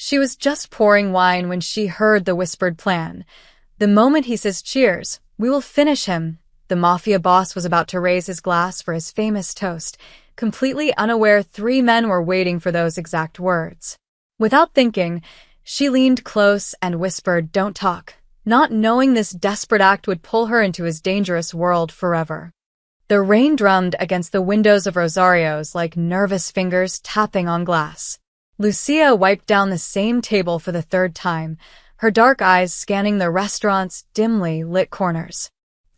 She was just pouring wine when she heard the whispered plan. The moment he says cheers, we will finish him. The Mafia boss was about to raise his glass for his famous toast, completely unaware 3 men were waiting for those exact words. Without thinking, she leaned close and whispered, "Don't talk," not knowing this desperate act would pull her into his dangerous world forever. The rain drummed against the windows of Rosario's like nervous fingers tapping on glass. Lucia wiped down the same table for the 3rd time, her dark eyes scanning the restaurant's dimly lit corners.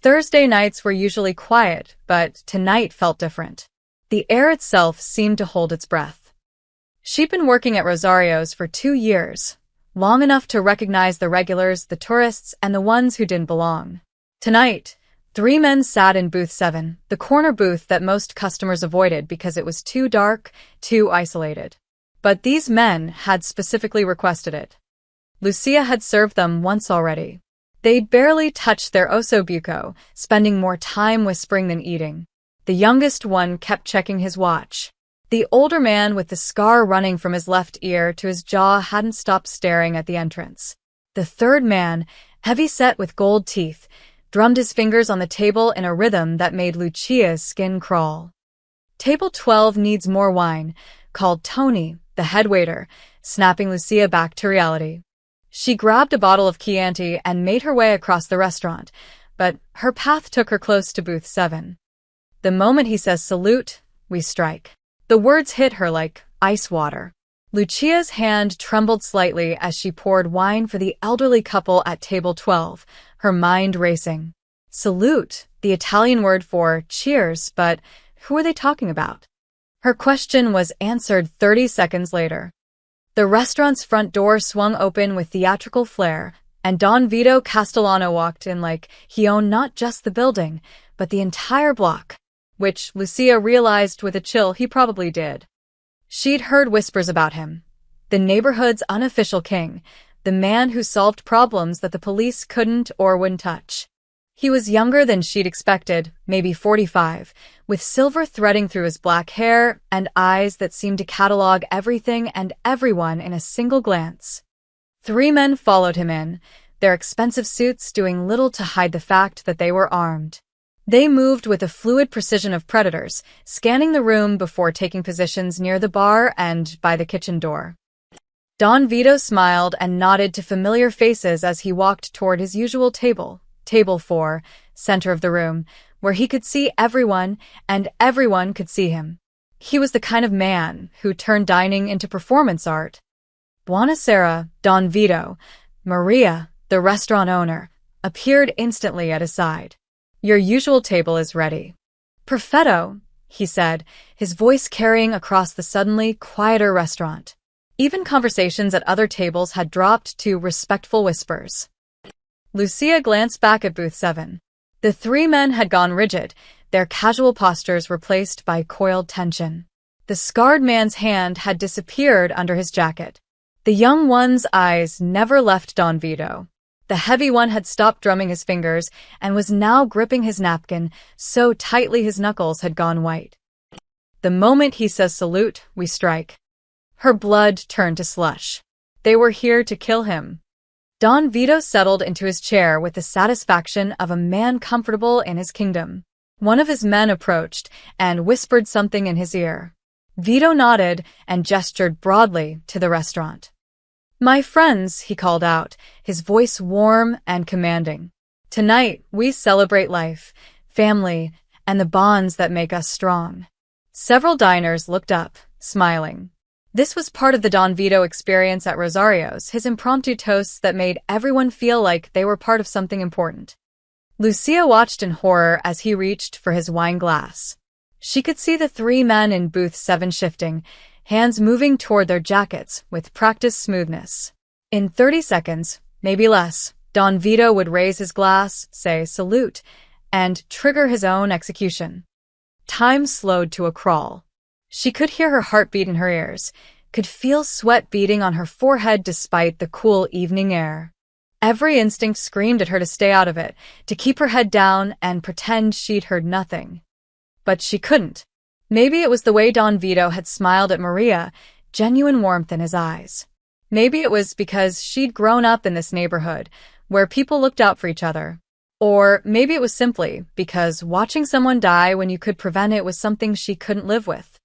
Thursday nights were usually quiet, but tonight felt different. The air itself seemed to hold its breath. She'd been working at Rosario's for 2 years, long enough to recognize the regulars, the tourists, and the ones who didn't belong. Tonight, 3 men sat in booth 7, the corner booth that most customers avoided because it was too dark, too isolated. But these men had specifically requested it. Lucia had served them once already. They'd barely touched their osso buco, spending more time whispering than eating. The youngest one kept checking his watch. The older man with the scar running from his left ear to his jaw hadn't stopped staring at the entrance. The 3rd man, heavy-set with gold teeth, drummed his fingers on the table in a rhythm that made Lucia's skin crawl. "Table 12 needs more wine," called Tony, the head waiter, snapping Lucia back to reality. She grabbed a bottle of Chianti and made her way across the restaurant, but her path took her close to booth 7. The moment he says salute, we strike. The words hit her like ice water. Lucia's hand trembled slightly as she poured wine for the elderly couple at table 12, her mind racing. Salute, the Italian word for cheers, but who were they talking about? Her question was answered 30 seconds later. The restaurant's front door swung open with theatrical flair, and Don Vito Castellano walked in like he owned not just the building, but the entire block, which Lucia realized with a chill he probably did. She'd heard whispers about him. The neighborhood's unofficial king, the man who solved problems that the police couldn't or wouldn't touch. He was younger than she'd expected, maybe 45, with silver threading through his black hair and eyes that seemed to catalog everything and everyone in a single glance. 3 men followed him in, their expensive suits doing little to hide the fact that they were armed. They moved with the fluid precision of predators, scanning the room before taking positions near the bar and by the kitchen door. Don Vito smiled and nodded to familiar faces as he walked toward his usual table, table 4, center of the room, where he could see everyone and everyone could see him. He was the kind of man who turned dining into performance art. Buonasera, Don Vito. Maria, the restaurant owner, appeared instantly at his side. "Your usual table is ready." "Perfetto," he said, his voice carrying across the suddenly quieter restaurant. Even conversations at other tables had dropped to respectful whispers. Lucia glanced back at booth 7. The 3 men had gone rigid, their casual postures replaced by coiled tension. The scarred man's hand had disappeared under his jacket. The young one's eyes never left Don Vito. The heavy one had stopped drumming his fingers and was now gripping his napkin so tightly his knuckles had gone white. The moment he says salute, we strike. Her blood turned to slush. They were here to kill him. Don Vito settled into his chair with the satisfaction of a man comfortable in his kingdom. One of his men approached and whispered something in his ear. Vito nodded and gestured broadly to the restaurant. "My friends," he called out, his voice warm and commanding. "Tonight, we celebrate life, family, and the bonds that make us strong." Several diners looked up, smiling. This was part of the Don Vito experience at Rosario's, his impromptu toasts that made everyone feel like they were part of something important. Lucia watched in horror as he reached for his wine glass. She could see the 3 men in booth 7 shifting, hands moving toward their jackets with practiced smoothness. In 30 seconds, maybe less, Don Vito would raise his glass, say salute, and trigger his own execution. Time slowed to a crawl. She could hear her heartbeat in her ears, could feel sweat beading on her forehead despite the cool evening air. Every instinct screamed at her to stay out of it, to keep her head down and pretend she'd heard nothing. But she couldn't. Maybe it was the way Don Vito had smiled at Maria, genuine warmth in his eyes. Maybe it was because she'd grown up in this neighborhood, where people looked out for each other. Or maybe it was simply because watching someone die when you could prevent it was something she couldn't live with.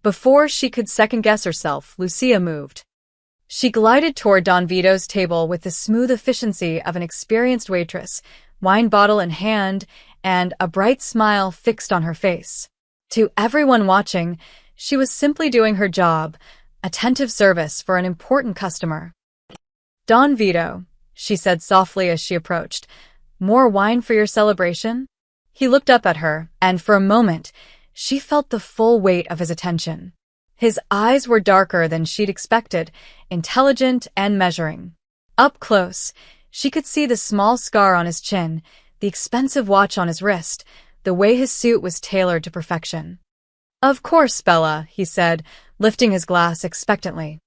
Before she could second-guess herself, Lucia moved. She glided toward Don Vito's table with the smooth efficiency of an experienced waitress, wine bottle in hand, and a bright smile fixed on her face. To everyone watching, she was simply doing her job, attentive service for an important customer. "Don Vito," she said softly as she approached, "more wine for your celebration?" He looked up at her, and for a moment, she felt the full weight of his attention. His eyes were darker than she'd expected, intelligent and measuring. Up close, she could see the small scar on his chin, the expensive watch on his wrist, the way his suit was tailored to perfection. "Of course, Bella," he said, lifting his glass expectantly.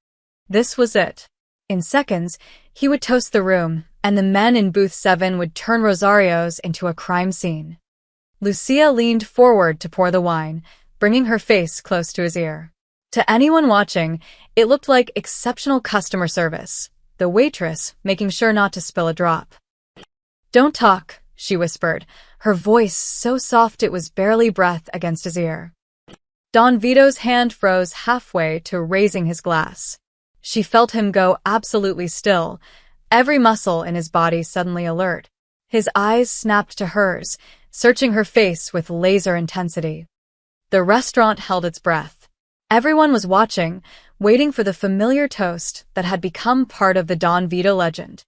This was it. In seconds, he would toast the room, and the men in booth 7 would turn Rosarios into a crime scene. Lucia leaned forward to pour the wine, bringing her face close to his ear. To anyone watching, it looked like exceptional customer service, the waitress making sure not to spill a drop. "Don't talk," she whispered, her voice so soft it was barely breath against his ear. Don Vito's hand froze halfway to raising his glass. She felt him go absolutely still, every muscle in his body suddenly alert. His eyes snapped to hers, searching her face with laser intensity. The restaurant held its breath. Everyone was watching, waiting for the familiar toast that had become part of the Don Vito legend.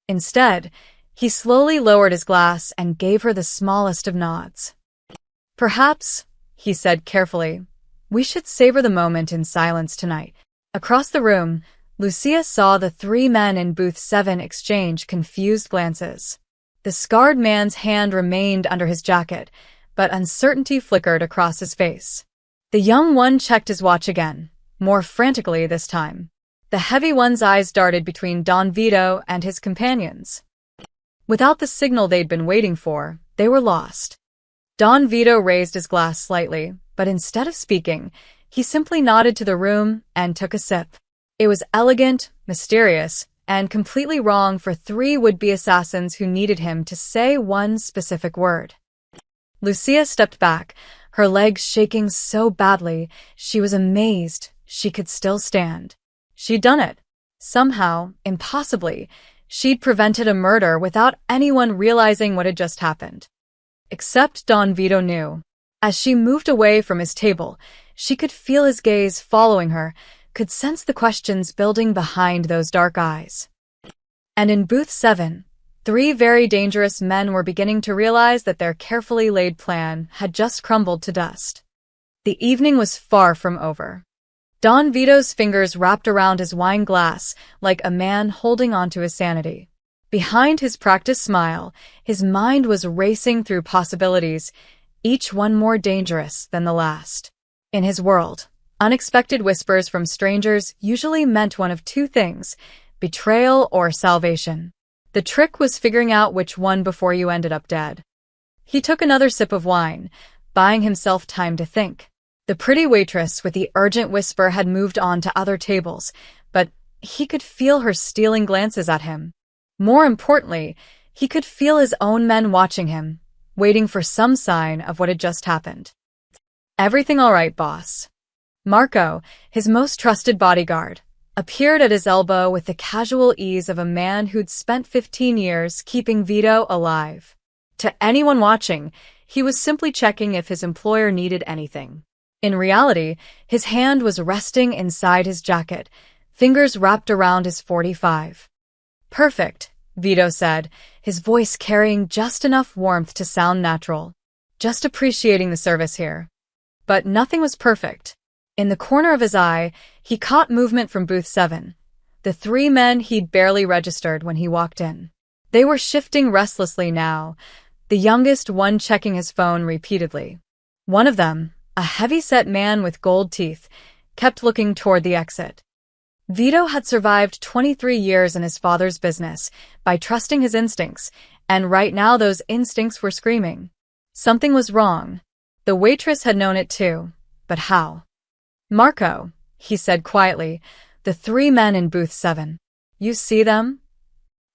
Instead, he slowly lowered his glass and gave her the smallest of nods. "Perhaps," he said carefully, "we should savor the moment in silence tonight." Across the room, Lucia saw the 3 men in booth 7 exchange confused glances. The scarred man's hand remained under his jacket, but uncertainty flickered across his face. The young one checked his watch again, more frantically this time. The heavy one's eyes darted between Don Vito and his companions. Without the signal they'd been waiting for, they were lost. Don Vito raised his glass slightly, but instead of speaking, he simply nodded to the room and took a sip. It was elegant, mysterious, and completely wrong for 3 would-be assassins who needed him to say one specific word. Lucia stepped back, her legs shaking so badly she was amazed she could still stand. She'd done it. Somehow, impossibly, she'd prevented a murder without anyone realizing what had just happened. Except Don Vito knew. As she moved away from his table, she could feel his gaze following her, could sense the questions building behind those dark eyes. And in booth 7, 3 very dangerous men were beginning to realize that their carefully laid plan had just crumbled to dust. The evening was far from over. Don Vito's fingers wrapped around his wine glass like a man holding onto his sanity. Behind his practiced smile, his mind was racing through possibilities, each one more dangerous than the last. In his world, unexpected whispers from strangers usually meant one of 2 things: betrayal or salvation. The trick was figuring out which one before you ended up dead. He took another sip of wine, buying himself time to think. The pretty waitress with the urgent whisper had moved on to other tables, but he could feel her stealing glances at him. More importantly, he could feel his own men watching him, waiting for some sign of what had just happened. "Everything all right, boss?" Marco, his most trusted bodyguard, appeared at his elbow with the casual ease of a man who'd spent 15 years keeping Vito alive. To anyone watching, he was simply checking if his employer needed anything. In reality, his hand was resting inside his jacket, fingers wrapped around his .45. "Perfect," Vito said, his voice carrying just enough warmth to sound natural. "Just appreciating the service here." But nothing was perfect. In the corner of his eye, he caught movement from booth 7, the 3 men he'd barely registered when he walked in. They were shifting restlessly now, the youngest one checking his phone repeatedly. One of them, a heavy-set man with gold teeth, kept looking toward the exit. Vito had survived 23 years in his father's business by trusting his instincts, and right now those instincts were screaming. Something was wrong. The waitress had known it too, but how? "Marco," he said quietly, The three men in booth 7. You see them?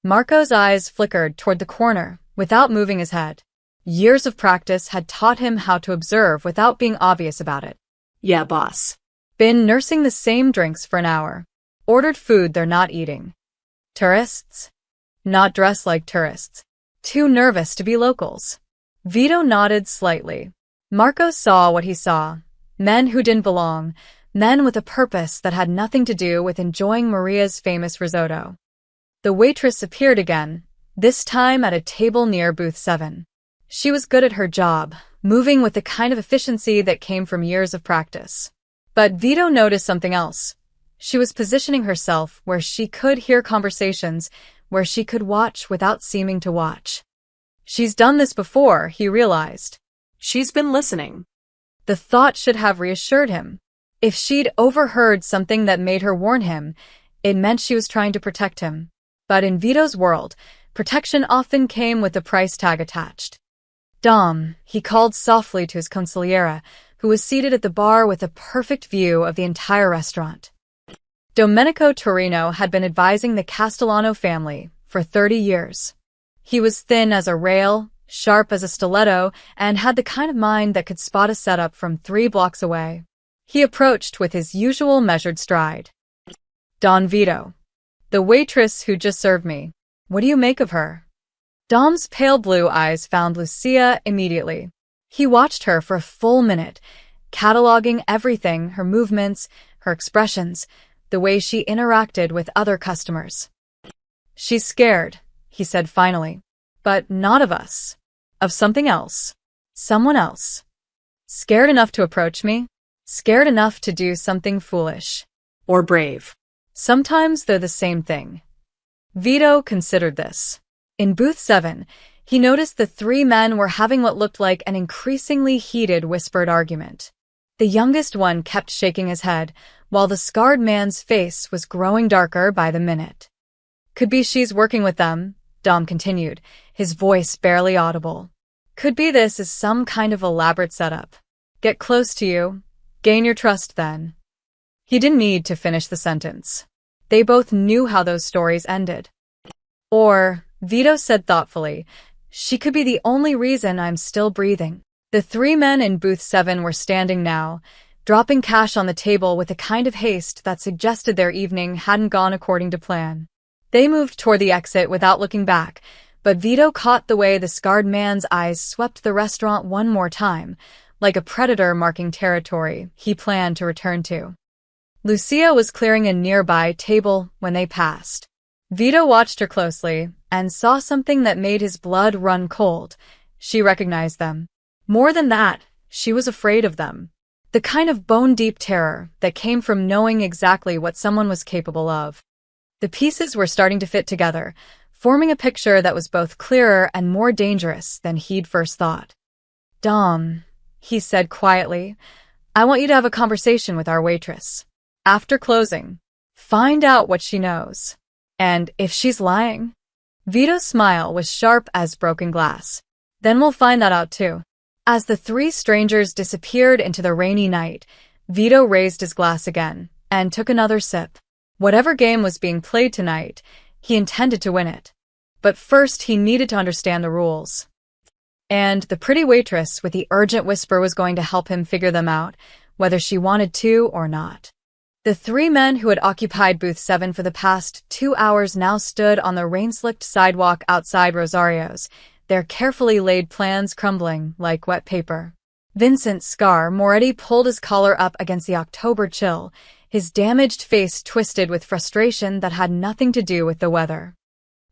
Marco's eyes flickered toward the corner, without moving his head. Years of practice had taught him how to observe without being obvious about it. Yeah, boss. Been nursing the same drinks for an hour. Ordered food they're not eating. Tourists? Not dressed like tourists. Too nervous to be locals. Vito nodded slightly. Marco saw what he saw. Men who didn't belong. Men with a purpose that had nothing to do with enjoying Maria's famous risotto. The waitress appeared again, this time at a table near booth 7. She was good at her job, moving with the kind of efficiency that came from years of practice. But Vito noticed something else. She was positioning herself where she could hear conversations, where she could watch without seeming to watch. She's done this before, he realized. She's been listening. The thought should have reassured him. If she'd overheard something that made her warn him, it meant she was trying to protect him. But in Vito's world, protection often came with a price tag attached. Dom, he called softly to his consigliera, who was seated at the bar with a perfect view of the entire restaurant. Domenico Torino had been advising the Castellano family for 30 years. He was thin as a rail, sharp as a stiletto, and had the kind of mind that could spot a setup from 3 blocks away. He approached with his usual measured stride. Don Vito. The waitress who just served me. What do you make of her? Dom's pale blue eyes found Lucia immediately. He watched her for a full minute, cataloging everything, her movements, her expressions, the way she interacted with other customers. She's scared, he said finally. But not of us. Of something else. Someone else. Scared enough to approach me? Scared enough to do something foolish. Or brave. Sometimes they're the same thing. Vito considered this. In booth 7, he noticed the 3 men were having what looked like an increasingly heated whispered argument. The youngest one kept shaking his head, while the scarred man's face was growing darker by the minute. Could be she's working with them, Dom continued, his voice barely audible. Could be this is some kind of elaborate setup. Get close to you. Gain your trust then. He didn't need to finish the sentence. They both knew how those stories ended. Or, Vito said thoughtfully, she could be the only reason I'm still breathing. The 3 men in booth 7 were standing now, dropping cash on the table with a kind of haste that suggested their evening hadn't gone according to plan. They moved toward the exit without looking back, but Vito caught the way the scarred man's eyes swept the restaurant one more time, like a predator marking territory he planned to return to. Lucia was clearing a nearby table when they passed. Vito watched her closely and saw something that made his blood run cold. She recognized them. More than that, she was afraid of them. The kind of bone-deep terror that came from knowing exactly what someone was capable of. The pieces were starting to fit together, forming a picture that was both clearer and more dangerous than he'd first thought. Dom, he said quietly, I want you to have a conversation with our waitress. After closing, find out what she knows. And if she's lying? Vito's smile was sharp as broken glass. Then we'll find that out too. As the 3 strangers disappeared into the rainy night, Vito raised his glass again and took another sip. Whatever game was being played tonight, he intended to win it. But first he needed to understand the rules. And the pretty waitress with the urgent whisper was going to help him figure them out, whether she wanted to or not. The 3 men who had occupied booth 7 for the past 2 hours now stood on the rain-slicked sidewalk outside Rosario's, their carefully laid plans crumbling like wet paper. Vincent Scar Moretti pulled his collar up against the October chill, his damaged face twisted with frustration that had nothing to do with the weather.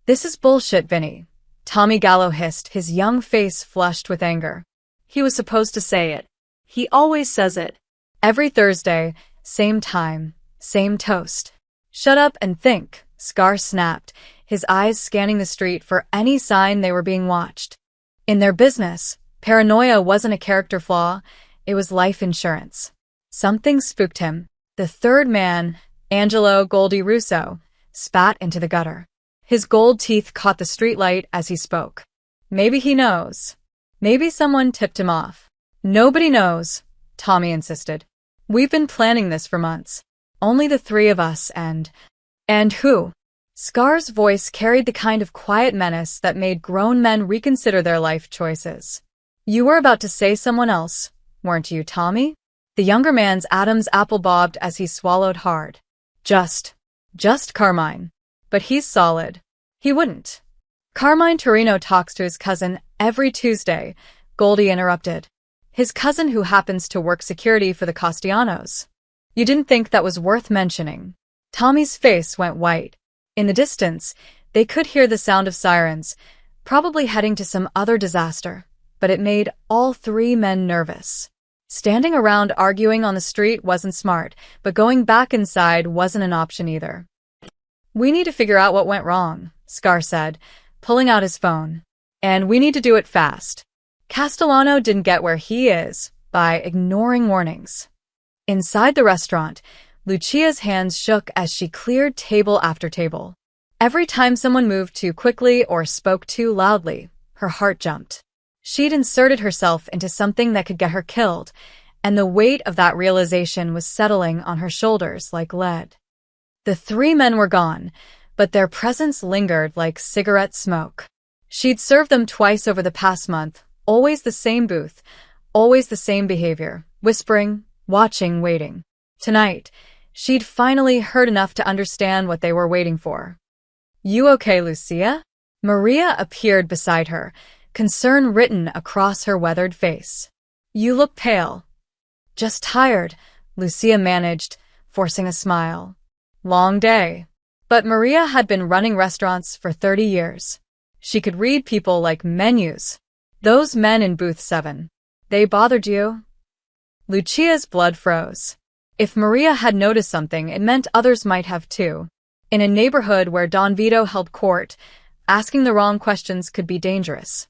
This is bullshit, Vinny, Tommy Gallo hissed, his young face flushed with anger. He was supposed to say it. He always says it. Every Thursday, same time, same toast. Shut up and think, Scar snapped, his eyes scanning the street for any sign they were being watched. In their business, paranoia wasn't a character flaw, it was life insurance. Something spooked him. The 3rd man, Angelo Goldi Russo, spat into the gutter. His gold teeth caught the streetlight as he spoke. Maybe he knows. Maybe someone tipped him off. Nobody knows, Tommy insisted. We've been planning this for months. Only the three of us and who? Scar's voice carried the kind of quiet menace that made grown men reconsider their life choices. You were about to say someone else, weren't you, Tommy? The younger man's Adam's apple bobbed as he swallowed hard. Just Carmine. But he's solid. He wouldn't. Carmine Torino talks to his cousin every Tuesday, Goldie interrupted. His cousin who happens to work security for the Castellanos. You didn't think that was worth mentioning. Tommy's face went white. In the distance, they could hear the sound of sirens, probably heading to some other disaster, but it made all three men nervous. Standing around arguing on the street wasn't smart, but going back inside wasn't an option either. We need to figure out what went wrong, Scar said, pulling out his phone. And we need to do it fast. Castellano didn't get where he is by ignoring warnings. Inside the restaurant, Lucia's hands shook as she cleared table after table. Every time someone moved too quickly or spoke too loudly, her heart jumped. She'd inserted herself into something that could get her killed, and the weight of that realization was settling on her shoulders like lead. The three men were gone, but their presence lingered like cigarette smoke. She'd served them twice over the past month, always the same booth, always the same behavior, whispering, watching, waiting. Tonight, she'd finally heard enough to understand what they were waiting for. You okay, Lucia? Maria appeared beside her, concern written across her weathered face. You look pale. Just tired, Lucia managed, forcing a smile. Long day. But Maria had been running restaurants for 30 years. She could read people like menus. Those men in booth 7. They bothered you? Lucia's blood froze. If Maria had noticed something, it meant others might have too. In a neighborhood where Don Vito held court, asking the wrong questions could be dangerous.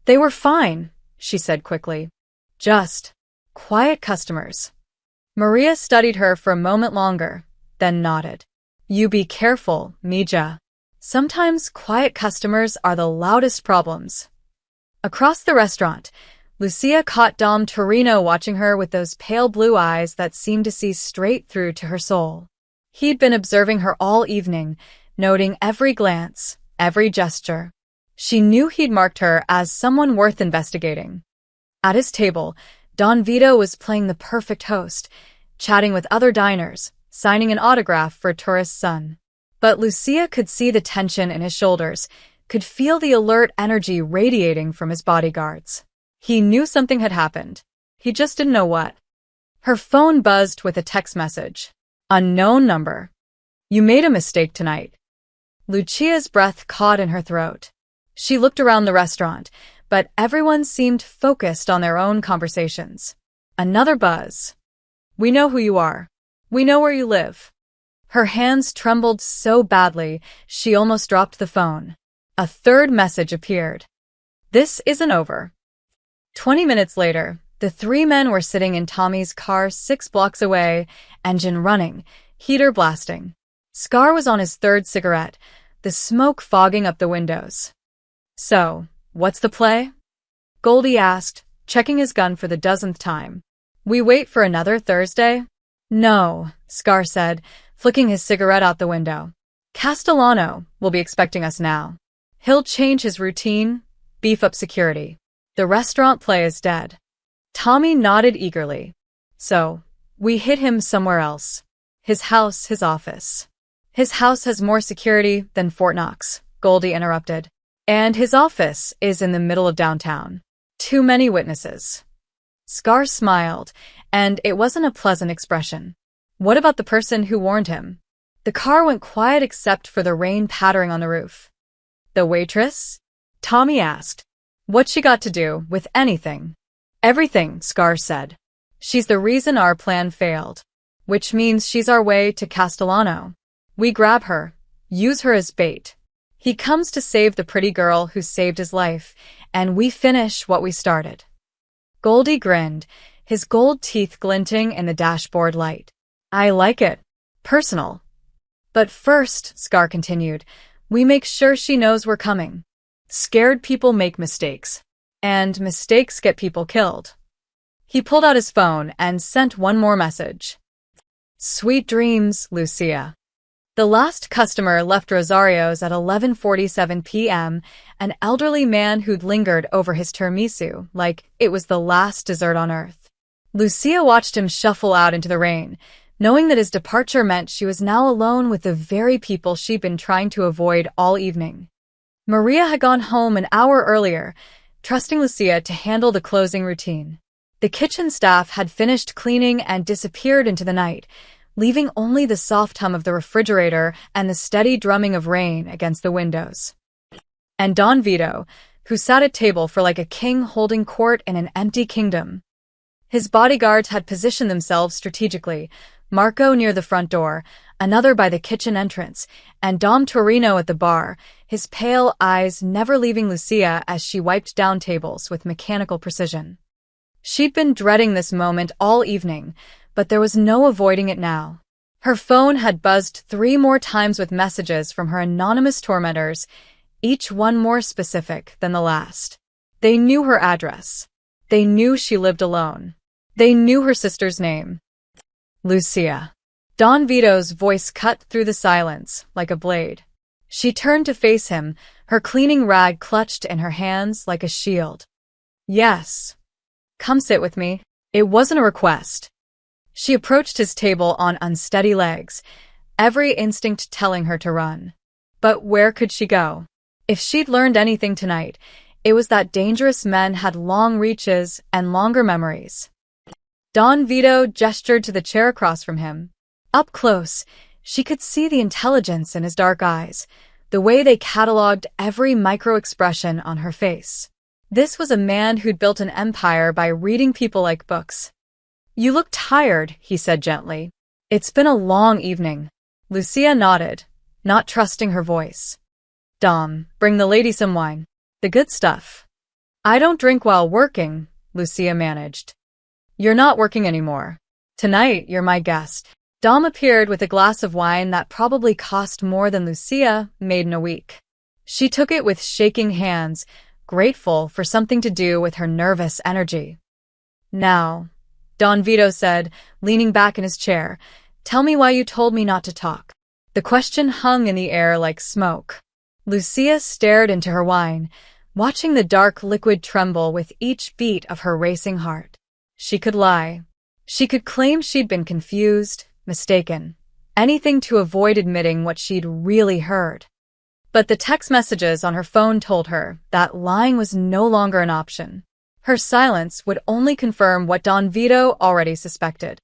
They were fine, she said quickly. Just quiet customers. Maria studied her for a moment longer, then nodded. You be careful, Mija. Sometimes quiet customers are the loudest problems. Across the restaurant, Lucia caught Dom Torino watching her with those pale blue eyes that seemed to see straight through to her soul. He'd been observing her all evening, noting every glance, every gesture. She knew he'd marked her as someone worth investigating. At his table, Don Vito was playing the perfect host, chatting with other diners, signing an autograph for a tourist's son. But Lucia could see the tension in his shoulders, could feel the alert energy radiating from his bodyguards. He knew something had happened. He just didn't know what. Her phone buzzed with a text message. Unknown number. You made a mistake tonight. Lucia's breath caught in her throat. She looked around the restaurant, but everyone seemed focused on their own conversations. Another buzz. We know who you are. We know where you live. Her hands trembled so badly, she almost dropped the phone. A third message appeared. This isn't over. 20 minutes later, the three men were sitting in Tommy's car 6 blocks away, engine running, heater blasting. Scar was on his third cigarette, the smoke fogging up the windows. So, what's the play? Goldie asked, checking his gun for the 12th time. We wait for another Thursday? No, Scar said, flicking his cigarette out the window. Castellano will be expecting us now. He'll change his routine, beef up security. The restaurant play is dead. Tommy nodded eagerly. So, we hid him somewhere else. His house, his office. His house has more security than Fort Knox, Goldie interrupted. And his office is in the middle of downtown. Too many witnesses. Scar smiled, and it wasn't a pleasant expression. What about the person who warned him? The car went quiet except for the rain pattering on the roof. The waitress? Tommy asked. What's she got to do with anything? Everything, Scar said. She's the reason our plan failed. Which means she's our way to Castellano. We grab her, use her as bait. He comes to save the pretty girl who saved his life, and we finish what we started. Goldie grinned, his gold teeth glinting in the dashboard light. I like it. Personal. But first, Scar continued, we make sure she knows we're coming. Scared people make mistakes. And mistakes get people killed. He pulled out his phone and sent one more message. Sweet dreams, Lucia. The last customer left Rosario's at 11:47 p.m., an elderly man who'd lingered over his tiramisu like it was the last dessert on earth. Lucia watched him shuffle out into the rain, knowing that his departure meant she was now alone with the very people she'd been trying to avoid all evening. Maria had gone home an hour earlier, trusting Lucia to handle the closing routine. The kitchen staff had finished cleaning and disappeared into the night, leaving only the soft hum of the refrigerator and the steady drumming of rain against the windows. And Don Vito, who sat at table for like a king holding court in an empty kingdom. His bodyguards had positioned themselves strategically, Marco near the front door, another by the kitchen entrance, and Dom Torino at the bar, his pale eyes never leaving Lucia as she wiped down tables with mechanical precision. She'd been dreading this moment all evening, but there was no avoiding it now. Her phone had buzzed 3 more times with messages from her anonymous tormentors, each one more specific than the last. They knew her address. They knew she lived alone. They knew her sister's name. Lucia. Don Vito's voice cut through the silence like a blade. She turned to face him, her cleaning rag clutched in her hands like a shield. Yes. Come sit with me. It wasn't a request. She approached his table on unsteady legs, every instinct telling her to run. But where could she go? If she'd learned anything tonight, it was that dangerous men had long reaches and longer memories. Don Vito gestured to the chair across from him. Up close, she could see the intelligence in his dark eyes, the way they cataloged every micro-expression on her face. This was a man who'd built an empire by reading people like books. You look tired, he said gently. It's been a long evening. Lucia nodded, not trusting her voice. Dom, bring the lady some wine. The good stuff. I don't drink while working, Lucia managed. You're not working anymore. Tonight, you're my guest. Dom appeared with a glass of wine that probably cost more than Lucia made in a week. She took it with shaking hands, grateful for something to do with her nervous energy. Now, Don Vito said, leaning back in his chair, tell me why you told me not to talk. The question hung in the air like smoke. Lucia stared into her wine, watching the dark liquid tremble with each beat of her racing heart. She could lie. She could claim she'd been confused, mistaken, anything to avoid admitting what she'd really heard. But the text messages on her phone told her that lying was no longer an option. Her silence would only confirm what Don Vito already suspected.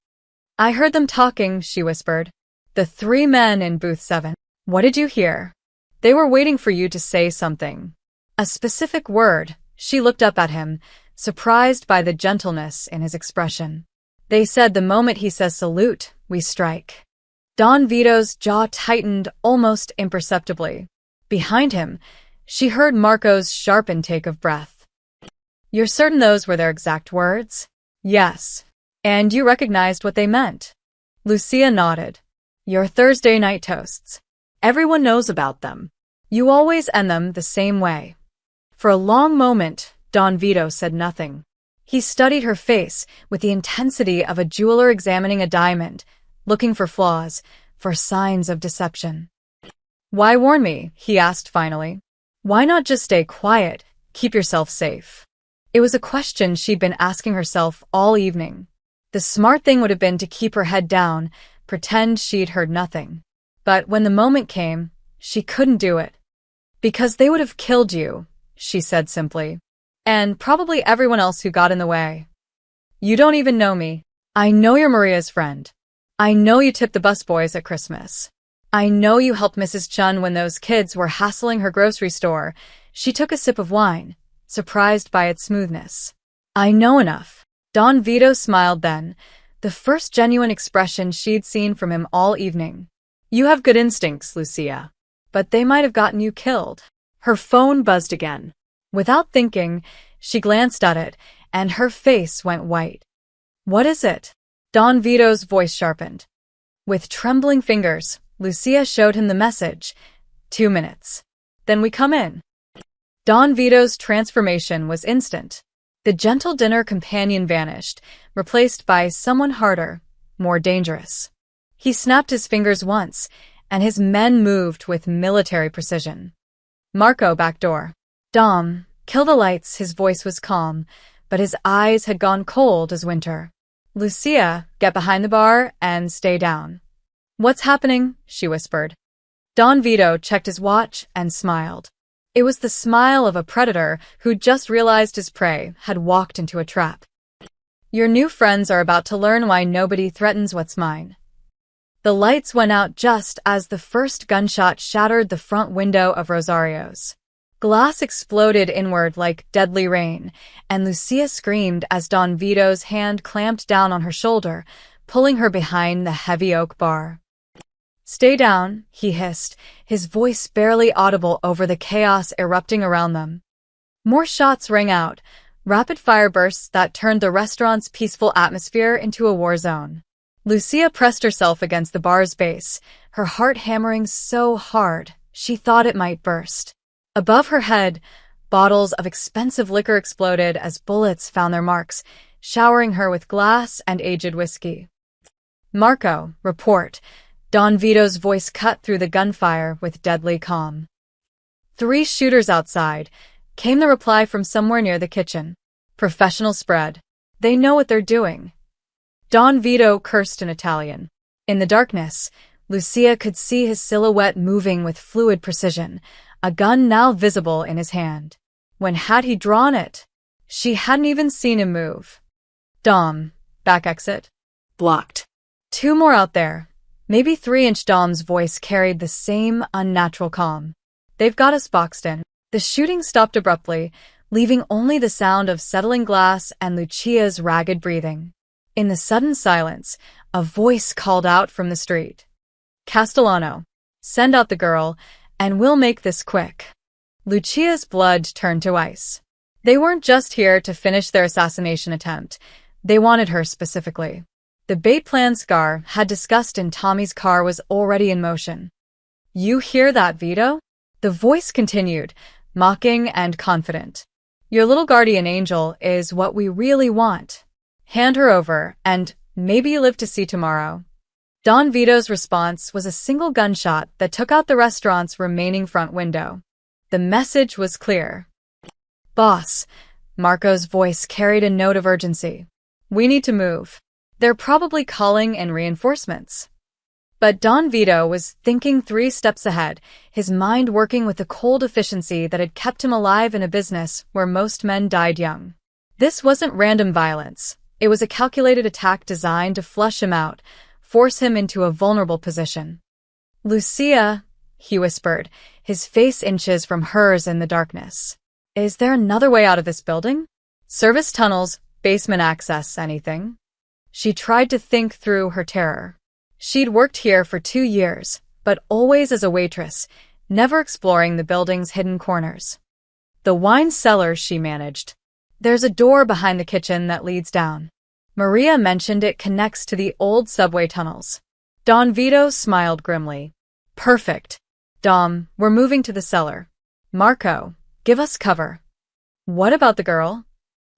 I heard them talking, she whispered. The 3 men in booth 7. What did you hear? They were waiting for you to say something. A specific word. She looked up at him, surprised by the gentleness in his expression. They said the moment he says salute, we strike. Don Vito's jaw tightened almost imperceptibly. Behind him, she heard Marco's sharp intake of breath. You're certain those were their exact words? Yes. And you recognized what they meant? Lucia nodded. Your Thursday night toasts. Everyone knows about them. You always end them the same way. For a long moment, Don Vito said nothing. He studied her face with the intensity of a jeweler examining a diamond, looking for flaws, for signs of deception. Why warn me? He asked finally. Why not just stay quiet, keep yourself safe? It was a question she'd been asking herself all evening. The smart thing would have been to keep her head down, pretend she'd heard nothing. But when the moment came, she couldn't do it. Because they would have killed you, she said simply. And probably everyone else who got in the way. You don't even know me. I know you're Maria's friend. I know you tipped the busboys at Christmas. I know you helped Mrs. Chun when those kids were hassling her grocery store. She took a sip of wine, surprised by its smoothness. I know enough. Don Vito smiled then, the first genuine expression she'd seen from him all evening. You have good instincts, Lucia. But they might have gotten you killed. Her phone buzzed again. Without thinking, she glanced at it, and her face went white. What is it? Don Vito's voice sharpened. With trembling fingers, Lucia showed him the message. 2 minutes. Then we come in. Don Vito's transformation was instant. The gentle dinner companion vanished, replaced by someone harder, more dangerous. He snapped his fingers once, and his men moved with military precision. Marco, back door. Dom, kill the lights, his voice was calm, but his eyes had gone cold as winter. Lucia, get behind the bar and stay down. What's happening? She whispered. Don Vito checked his watch and smiled. It was the smile of a predator who'd just realized his prey had walked into a trap. Your new friends are about to learn why nobody threatens what's mine. The lights went out just as the first gunshot shattered the front window of Rosario's. Glass exploded inward like deadly rain, and Lucia screamed as Don Vito's hand clamped down on her shoulder, pulling her behind the heavy oak bar. Stay down, he hissed, his voice barely audible over the chaos erupting around them. More shots rang out, rapid-fire bursts that turned the restaurant's peaceful atmosphere into a war zone. Lucia pressed herself against the bar's base, her heart hammering so hard she thought it might burst. Above her head, bottles of expensive liquor exploded as bullets found their marks, showering her with glass and aged whiskey. Marco, report. Don Vito's voice cut through the gunfire with deadly calm. 3 shooters outside, came the reply from somewhere near the kitchen. Professional spread. They know what they're doing. Don Vito cursed in Italian. In the darkness, Lucia could see his silhouette moving with fluid precision, a gun now visible in his hand. When had he drawn it? She hadn't even seen him move. Dom, back exit. Blocked. 2 more out there. Maybe 3-inch. Dom's voice carried the same unnatural calm. They've got us boxed in. The shooting stopped abruptly, leaving only the sound of settling glass and Lucia's ragged breathing. In the sudden silence, a voice called out from the street. Castellano, send out the girl, and we'll make this quick. Lucia's blood turned to ice. They weren't just here to finish their assassination attempt. They wanted her specifically. The bait plan Scar had discussed in Tommy's car was already in motion. You hear that, Vito? The voice continued, mocking and confident. Your little guardian angel is what we really want. Hand her over, and maybe you live to see tomorrow. Don Vito's response was a single gunshot that took out the restaurant's remaining front window. The message was clear. Boss, Marco's voice carried a note of urgency. We need to move. They're probably calling in reinforcements. But Don Vito was thinking 3 steps ahead, his mind working with the cold efficiency that had kept him alive in a business where most men died young. This wasn't random violence. It was a calculated attack designed to flush him out, force him into a vulnerable position. Lucia, he whispered, his face inches from hers in the darkness. Is there another way out of this building? Service tunnels, basement access, anything? She tried to think through her terror. She'd worked here for 2 years, but always as a waitress, never exploring the building's hidden corners. The wine cellar she managed. There's a door behind the kitchen that leads down. Maria mentioned it connects to the old subway tunnels. Don Vito smiled grimly. Perfect. Dom, we're moving to the cellar. Marco, give us cover. What about the girl?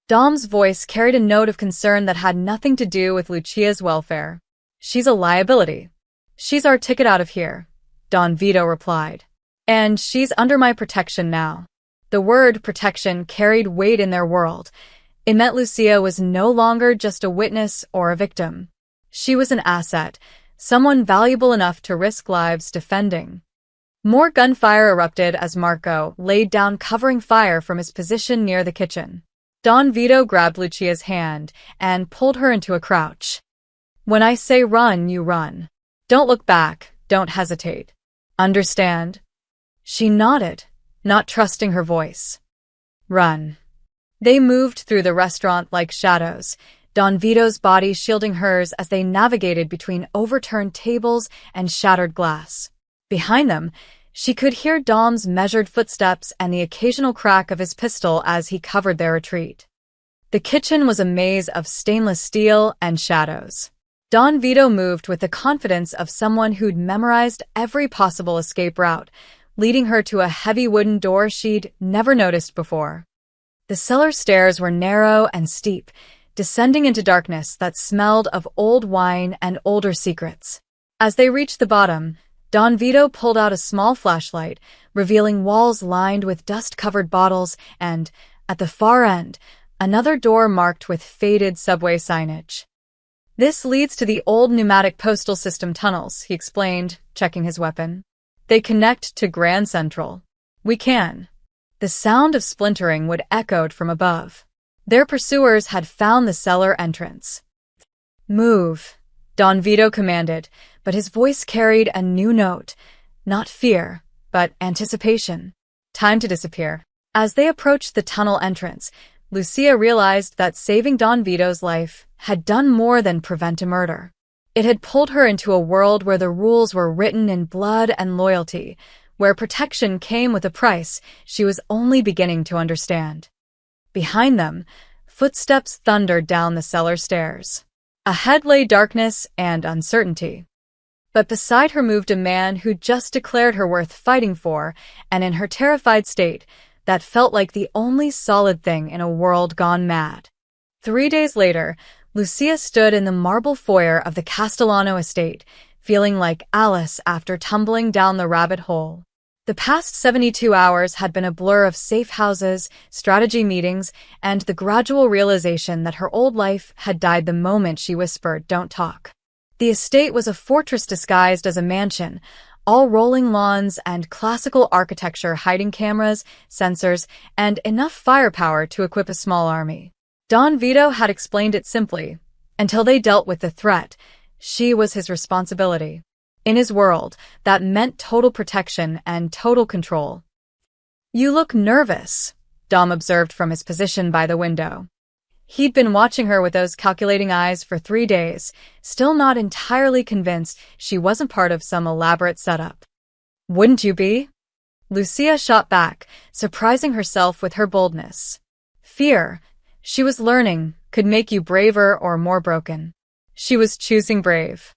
Dom's voice carried a note of concern that had nothing to do with Lucia's welfare. She's a liability. She's our ticket out of here, Don Vito replied. And she's under my protection now. The word protection carried weight in their world. It meant Lucia was no longer just a witness or a victim. She was an asset, someone valuable enough to risk lives defending. More gunfire erupted as Marco laid down covering fire from his position near the kitchen. Don Vito grabbed Lucia's hand and pulled her into a crouch. When I say run, you run. Don't look back, don't hesitate. Understand? She nodded, not trusting her voice. Run. They moved through the restaurant like shadows, Don Vito's body shielding hers as they navigated between overturned tables and shattered glass. Behind them, she could hear Dom's measured footsteps and the occasional crack of his pistol as he covered their retreat. The kitchen was a maze of stainless steel and shadows. Don Vito moved with the confidence of someone who'd memorized every possible escape route, leading her to a heavy wooden door she'd never noticed before. The cellar stairs were narrow and steep, descending into darkness that smelled of old wine and older secrets. As they reached the bottom, Don Vito pulled out a small flashlight, revealing walls lined with dust-covered bottles and, at the far end, another door marked with faded subway signage. "This leads to the old pneumatic postal system tunnels," he explained, checking his weapon. "They connect to Grand Central. We can." The sound of splintering would echoed from above. Their pursuers had found the cellar entrance. "Move," Don Vito commanded, but his voice carried a new note, not fear, but anticipation. Time to disappear. As they approached the tunnel entrance, Lucia realized that saving Don Vito's life had done more than prevent a murder. It had pulled her into a world where the rules were written in blood and loyalty, where protection came with a price she was only beginning to understand. Behind them, footsteps thundered down the cellar stairs. Ahead lay darkness and uncertainty. But beside her moved a man who just declared her worth fighting for, and in her terrified state, that felt like the only solid thing in a world gone mad. 3 days later, Lucia stood in the marble foyer of the Castellano estate, feeling like Alice after tumbling down the rabbit hole. The past 72 hours had been a blur of safe houses, strategy meetings, and the gradual realization that her old life had died the moment she whispered, "Don't talk." The estate was a fortress disguised as a mansion, all rolling lawns and classical architecture hiding cameras, sensors, and enough firepower to equip a small army. Don Vito had explained it simply. Until they dealt with the threat, she was his responsibility. In his world, that meant total protection and total control. "You look nervous," Dom observed from his position by the window. He'd been watching her with those calculating eyes for 3 days, still not entirely convinced she wasn't part of some elaborate setup. "Wouldn't you be?" Lucia shot back, surprising herself with her boldness. Fear, she was learning, could make you braver or more broken. She was choosing brave.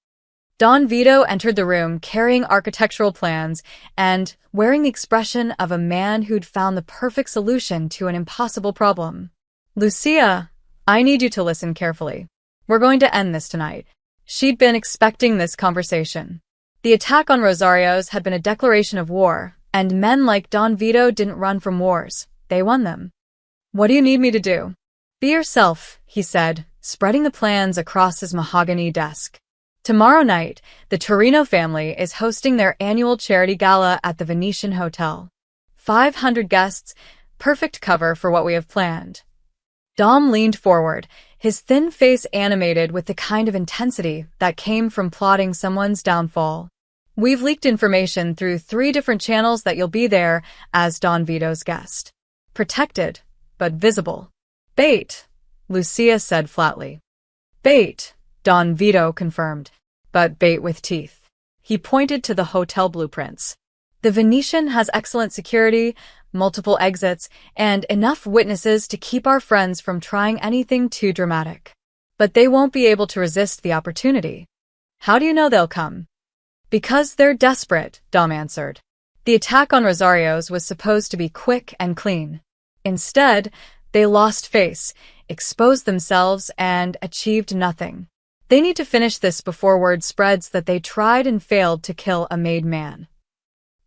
Don Vito entered the room carrying architectural plans and wearing the expression of a man who'd found the perfect solution to an impossible problem. "Lucia, I need you to listen carefully. We're going to end this tonight." She'd been expecting this conversation. The attack on Rosario's had been a declaration of war, and men like Don Vito didn't run from wars. They won them. "What do you need me to do?" "Be yourself," he said, spreading the plans across his mahogany desk. "Tomorrow night, the Torino family is hosting their annual charity gala at the Venetian Hotel. 500 guests, perfect cover for what we have planned." Dom leaned forward, his thin face animated with the kind of intensity that came from plotting someone's downfall. "We've leaked information through 3 different channels that you'll be there as Don Vito's guest. Protected, but visible." "Bait," Lucia said flatly. "Bait," Don Vito confirmed. "But bait with teeth." He pointed to the hotel blueprints. "The Venetian has excellent security, multiple exits, and enough witnesses to keep our friends from trying anything too dramatic. But they won't be able to resist the opportunity." "How do you know they'll come?" "Because they're desperate," Dom answered. The attack on Rosario's was supposed to be quick and clean. Instead, they lost face, exposed themselves, and achieved nothing. They need to finish this before word spreads that they tried and failed to kill a made man.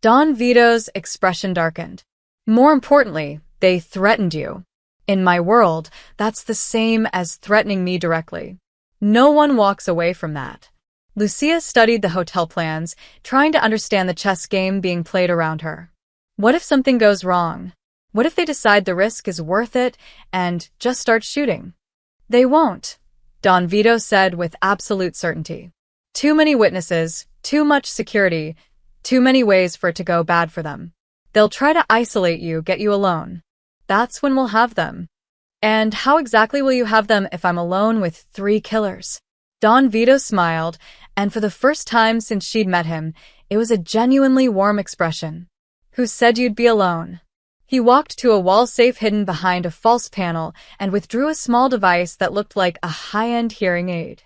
Don Vito's expression darkened. "More importantly, they threatened you. In my world, that's the same as threatening me directly. No one walks away from that." Lucia studied the hotel plans, trying to understand the chess game being played around her. What if something goes wrong? What if they decide the risk is worth it and just start shooting? "They won't," Don Vito said with absolute certainty. "Too many witnesses, too much security, too many ways for it to go bad for them. They'll try to isolate you, get you alone. That's when we'll have them." "And how exactly will you have them if I'm alone with 3 killers?" Don Vito smiled, and for the first time since she'd met him, it was a genuinely warm expression. "Who said you'd be alone?" He walked to a wall safe hidden behind a false panel and withdrew a small device that looked like a high-end hearing aid.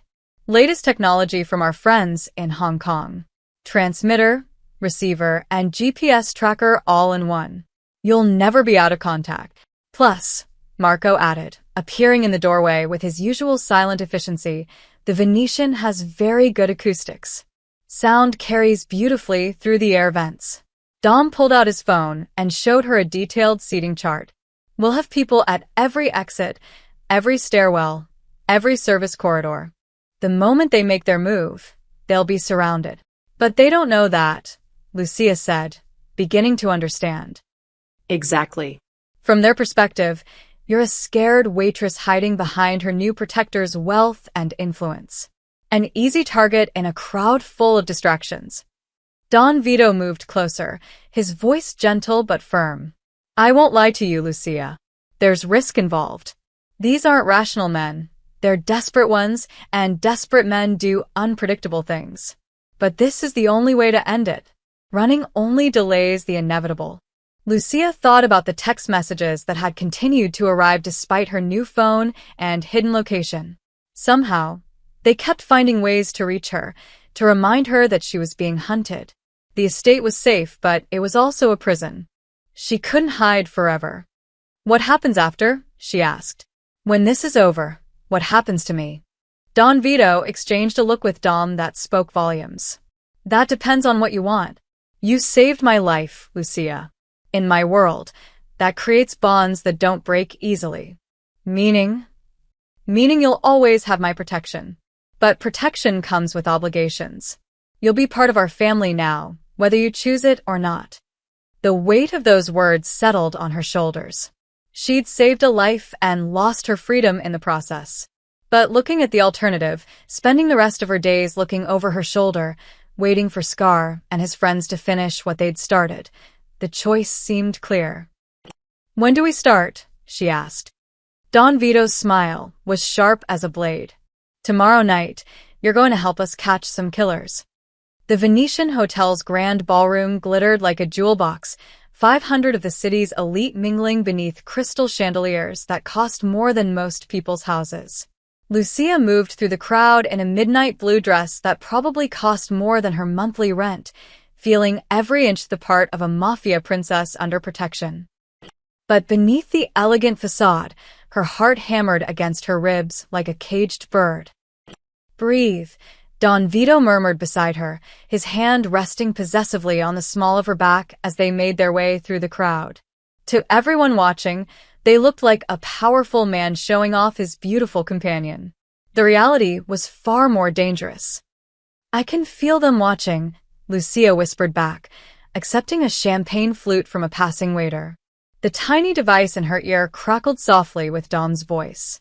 "Latest technology from our friends in Hong Kong. Transmitter, receiver, and GPS tracker all in one. You'll never be out of contact. Plus," Marco added, appearing in the doorway with his usual silent efficiency, "the Venetian has very good acoustics." Sound carries beautifully through the air vents. Dom pulled out his phone and showed her a detailed seating chart. We'll have people at every exit, every stairwell, every service corridor. The moment they make their move, they'll be surrounded. But they don't know that, Lucia said, beginning to understand. Exactly. From their perspective, you're a scared waitress hiding behind her new protector's wealth and influence. An easy target in a crowd full of distractions. Don Vito moved closer, his voice gentle but firm. I won't lie to you, Lucia. There's risk involved. These aren't rational men. They're desperate ones, and desperate men do unpredictable things. But this is the only way to end it. Running only delays the inevitable. Lucia thought about the text messages that had continued to arrive despite her new phone and hidden location. Somehow, they kept finding ways to reach her, to remind her that she was being hunted. The estate was safe, but it was also a prison. She couldn't hide forever. What happens after? She asked. When this is over, what happens to me? Don Vito exchanged a look with Dom that spoke volumes. That depends on what you want. You saved my life, Lucia. In my world, that creates bonds that don't break easily. Meaning you'll always have my protection. But protection comes with obligations. You'll be part of our family now, whether you choose it or not. The weight of those words settled on her shoulders. She'd saved a life and lost her freedom in the process. But looking at the alternative, spending the rest of her days looking over her shoulder, waiting for Scar and his friends to finish what they'd started, the choice seemed clear. When do we start? She asked. Don Vito's smile was sharp as a blade. Tomorrow night, you're going to help us catch some killers. The Venetian Hotel's grand ballroom glittered like a jewel box, 500 of the city's elite mingling beneath crystal chandeliers that cost more than most people's houses. Lucia moved through the crowd in a midnight blue dress that probably cost more than her monthly rent, feeling every inch the part of a Mafia princess under protection. But beneath the elegant facade, her heart hammered against her ribs like a caged bird. Breathe, Don Vito murmured beside her, his hand resting possessively on the small of her back as they made their way through the crowd. To everyone watching, they looked like a powerful man showing off his beautiful companion. The reality was far more dangerous. I can feel them watching, Lucia whispered back, accepting a champagne flute from a passing waiter. The tiny device in her ear crackled softly with Dom's voice.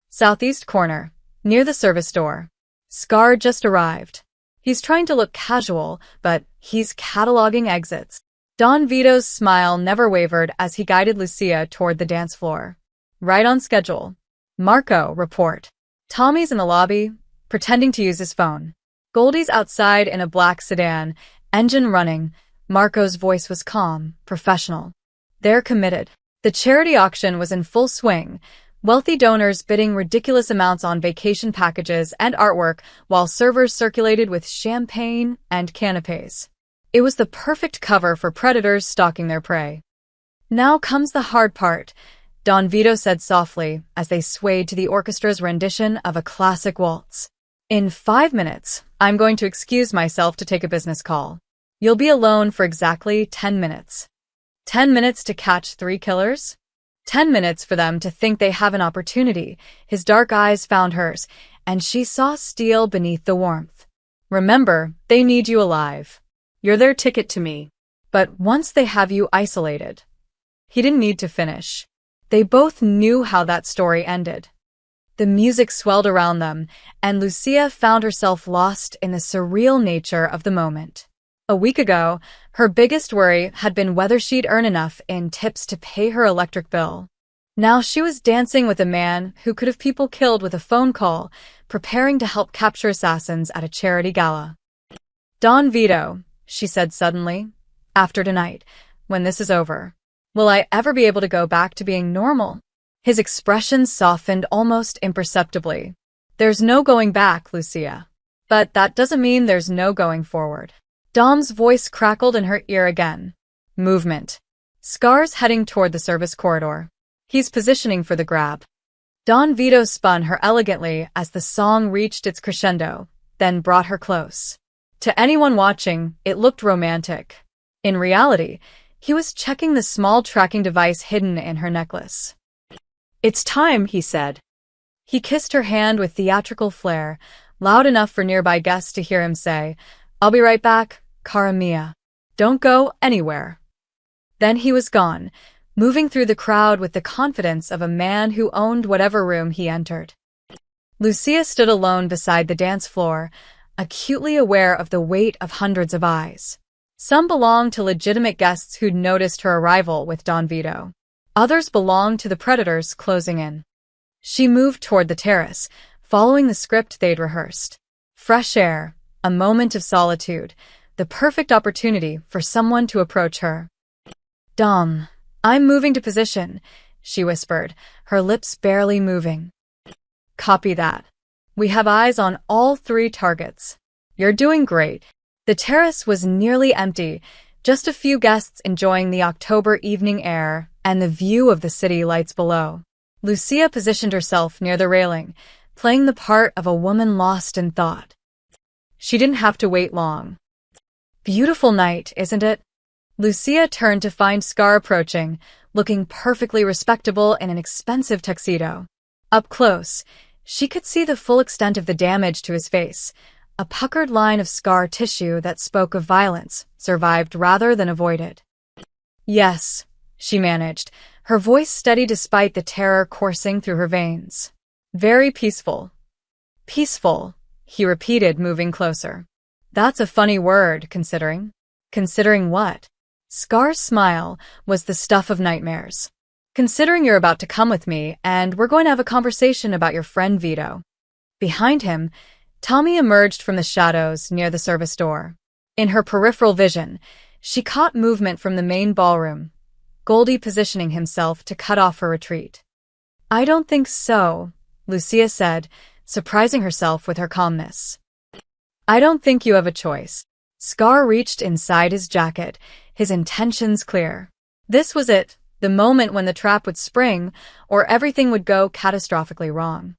Southeast corner, near the service door. Scar just arrived. He's trying to look casual, but he's cataloging exits. Don Vito's smile never wavered as he guided Lucia toward the dance floor. Right on schedule. Marco, report. Tommy's in the lobby, pretending to use his phone. Goldie's outside in a black sedan, engine running. Marco's voice was calm, professional. They're committed. The charity auction was in full swing, wealthy donors bidding ridiculous amounts on vacation packages and artwork while servers circulated with champagne and canapes. It was the perfect cover for predators stalking their prey. Now comes the hard part, Don Vito said softly as they swayed to the orchestra's rendition of a classic waltz. In 5 minutes, I'm going to excuse myself to take a business call. You'll be alone for exactly 10 minutes. 10 minutes to catch 3 killers? 10 minutes for them to think they have an opportunity. His dark eyes found hers, and she saw steel beneath the warmth. Remember, they need you alive. You're their ticket to me. But once they have you isolated, he didn't need to finish. They both knew how that story ended. The music swelled around them, and Lucia found herself lost in the surreal nature of the moment. A week ago, her biggest worry had been whether she'd earn enough in tips to pay her electric bill. Now she was dancing with a man who could have people killed with a phone call, preparing to help capture assassins at a charity gala. Don Vito, she said suddenly, after tonight, when this is over, will I ever be able to go back to being normal? His expression softened almost imperceptibly. There's no going back, Lucia. But that doesn't mean there's no going forward. Dom's voice crackled in her ear again. Movement. Scar's heading toward the service corridor. He's positioning for the grab. Don Vito spun her elegantly as the song reached its crescendo, then brought her close. To anyone watching, it looked romantic. In reality, he was checking the small tracking device hidden in her necklace. It's time, he said. He kissed her hand with theatrical flair, loud enough for nearby guests to hear him say, "I'll be right back, cara mia. Don't go anywhere." Then he was gone, moving through the crowd with the confidence of a man who owned whatever room he entered. Lucia stood alone beside the dance floor, acutely aware of the weight of hundreds of eyes. Some belonged to legitimate guests who'd noticed her arrival with Don Vito. Others belonged to the predators closing in. She moved toward the terrace, following the script they'd rehearsed. Fresh air, a moment of solitude, the perfect opportunity for someone to approach her. "Dom, I'm moving to position," she whispered, her lips barely moving. "Copy that. We have eyes on all 3 targets." "You're doing great." The terrace was nearly empty, just a few guests enjoying the October evening air and the view of the city lights below. Lucia positioned herself near the railing, playing the part of a woman lost in thought. She didn't have to wait long. "Beautiful night, isn't it?" Lucia turned to find Scar approaching, looking perfectly respectable in an expensive tuxedo. Up close, she could see the full extent of the damage to his face. A puckered line of scar tissue that spoke of violence, survived rather than avoided. "Yes," she managed, her voice steady despite the terror coursing through her veins. "Very peaceful." "Peaceful," he repeated, moving closer. "That's a funny word, considering." "Considering what?" Scar's smile was the stuff of nightmares. "Considering you're about to come with me, and we're going to have a conversation about your friend Vito." Behind him, Tommy emerged from the shadows near the service door. In her peripheral vision, she caught movement from the main ballroom, Goldie positioning himself to cut off her retreat. "I don't think so," Lucia said, surprising herself with her calmness. "I don't think you have a choice." Scar reached inside his jacket, his intentions clear. This was it, the moment when the trap would spring, or everything would go catastrophically wrong.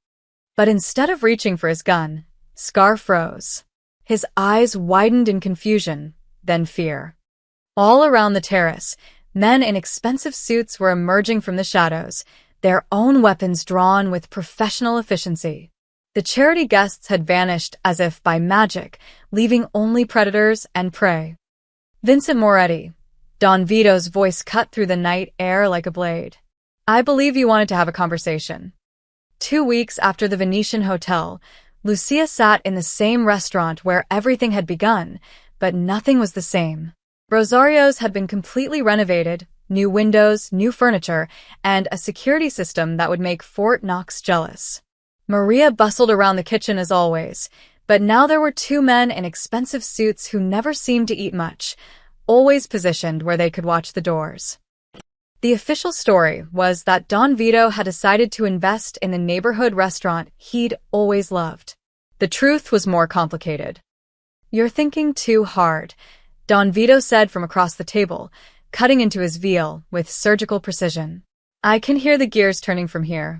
But instead of reaching for his gun, Scar froze. His eyes widened in confusion, then fear. All around the terrace, men in expensive suits were emerging from the shadows, their own weapons drawn with professional efficiency. The charity guests had vanished as if by magic, leaving only predators and prey. "Vincent Moretti," Don Vito's voice cut through the night air like a blade. "I believe you wanted to have a conversation." 2 weeks after the Venetian Hotel, Lucia sat in the same restaurant where everything had begun, but nothing was the same. Rosario's had been completely renovated, new windows, new furniture, and a security system that would make Fort Knox jealous. Maria bustled around the kitchen as always, but now there were 2 men in expensive suits who never seemed to eat much, always positioned where they could watch the doors. The official story was that Don Vito had decided to invest in the neighborhood restaurant he'd always loved. The truth was more complicated. "You're thinking too hard," Don Vito said from across the table, cutting into his veal with surgical precision. "I can hear the gears turning from here."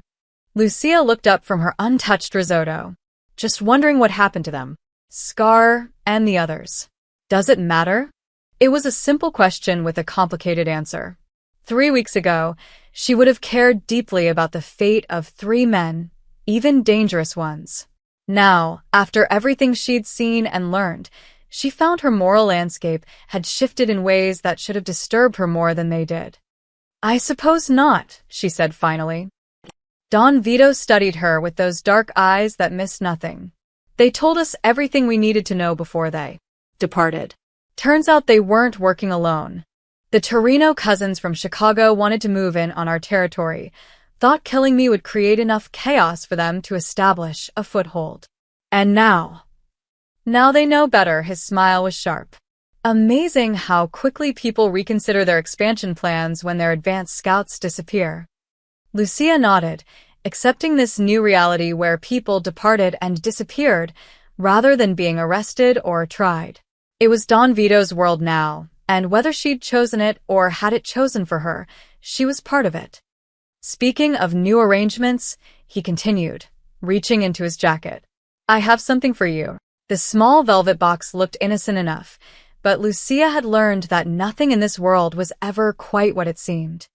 Lucia looked up from her untouched risotto, just wondering what happened to them. Scar and the others. Does it matter? It was a simple question with a complicated answer. 3 weeks ago, she would have cared deeply about the fate of 3 men, even dangerous ones. Now, after everything she'd seen and learned, she found her moral landscape had shifted in ways that should have disturbed her more than they did. "I suppose not," she said finally. Don Vito studied her with those dark eyes that missed nothing. "They told us everything we needed to know before they departed. Turns out they weren't working alone. The Torino cousins from Chicago wanted to move in on our territory, thought killing me would create enough chaos for them to establish a foothold. And now they know better." His smile was sharp. "Amazing how quickly people reconsider their expansion plans when their advanced scouts disappear." Lucia nodded, accepting this new reality where people departed and disappeared rather than being arrested or tried. It was Don Vito's world now, and whether she'd chosen it or had it chosen for her, she was part of it. "Speaking of new arrangements," he continued, reaching into his jacket, "I have something for you." The small velvet box looked innocent enough, but Lucia had learned that nothing in this world was ever quite what it seemed.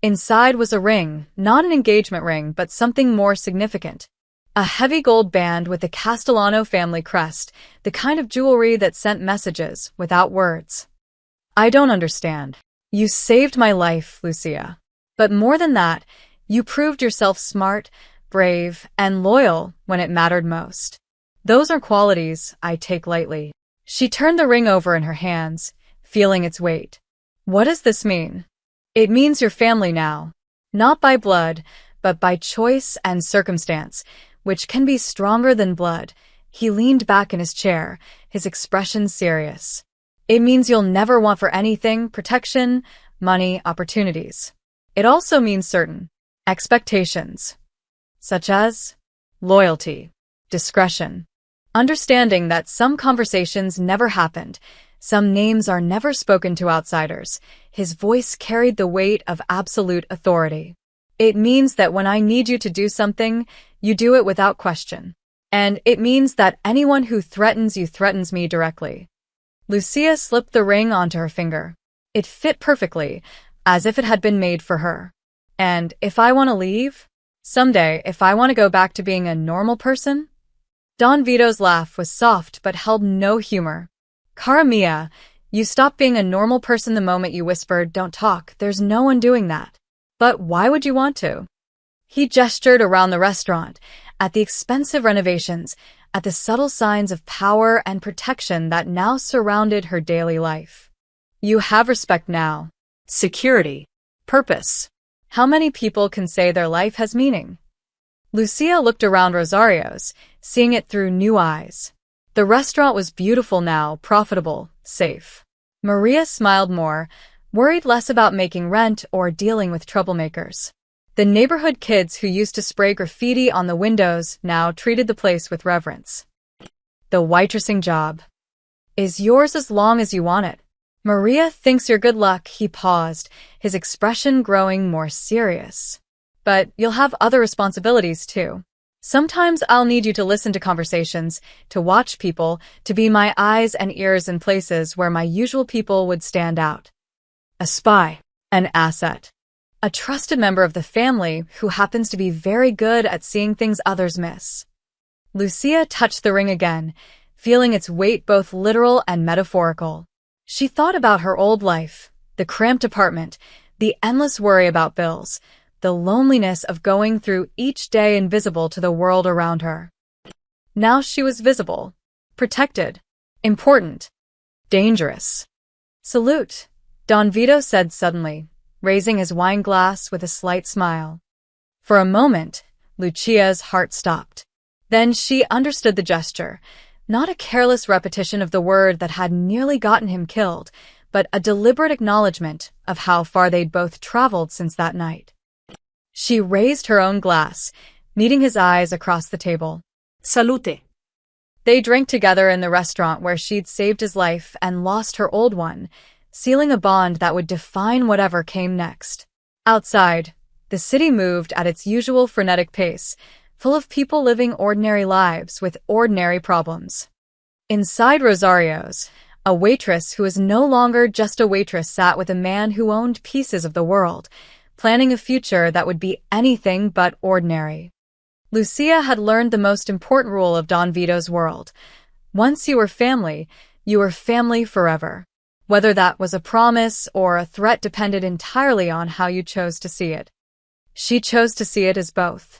Inside was a ring, not an engagement ring, but something more significant. A heavy gold band with the Castellano family crest, the kind of jewelry that sent messages without words. I don't understand. You saved my life, Lucia. But more than that, you proved yourself smart, brave, and loyal when it mattered most. Those are qualities I take lightly. She turned the ring over in her hands, feeling its weight. What does this mean? It means you're family now. Not by blood, but by choice and circumstance, which can be stronger than blood. He leaned back in his chair, his expression serious. It means you'll never want for anything, protection, money, opportunities. It also means certain expectations, such as loyalty, discretion, understanding that some conversations never happened, some names are never spoken to outsiders. His voice carried the weight of absolute authority. It means that when I need you to do something, you do it without question. And it means that anyone who threatens you threatens me directly. Lucia slipped the ring onto her finger. It fit perfectly, as if it had been made for her. And if I want to leave? Someday, if I want to go back to being a normal person? Don Vito's laugh was soft but held no humor. Cara mia, you stopped being a normal person the moment you whispered, "Don't talk, there's no one doing that." But why would you want to? He gestured around the restaurant, at the expensive renovations, at the subtle signs of power and protection that now surrounded her daily life. You have respect now. Security. Purpose. How many people can say their life has meaning? Lucia looked around Rosario's, seeing it through new eyes. The restaurant was beautiful now, profitable, safe. Maria smiled more, worried less about making rent or dealing with troublemakers. The neighborhood kids who used to spray graffiti on the windows now treated the place with reverence. The waitressing job is yours as long as you want it. Maria thinks you're good luck. He paused, his expression growing more serious. But you'll have other responsibilities too. Sometimes I'll need you to listen to conversations, to watch people, to be my eyes and ears in places where my usual people would stand out. A spy, an asset, a trusted member of the family who happens to be very good at seeing things others miss. Lucia touched the ring again, feeling its weight both literal and metaphorical. She thought about her old life, the cramped apartment, the endless worry about bills, the loneliness of going through each day invisible to the world around her. Now she was visible, protected, important, dangerous. Salute, Don Vito said suddenly, raising his wine glass with a slight smile. For a moment, Lucia's heart stopped. Then she understood the gesture, not a careless repetition of the word that had nearly gotten him killed, but a deliberate acknowledgement of how far they'd both traveled since that night. She raised her own glass, meeting his eyes across the table. Salute. They drank together in the restaurant where she'd saved his life and lost her old one, sealing a bond that would define whatever came next. Outside, the city moved at its usual frenetic pace, full of people living ordinary lives with ordinary problems. Inside Rosario's, a waitress who was no longer just a waitress sat with a man who owned pieces of the world, planning a future that would be anything but ordinary. Lucia had learned the most important rule of Don Vito's world. Once you were family forever. Whether that was a promise or a threat depended entirely on how you chose to see it. She chose to see it as both.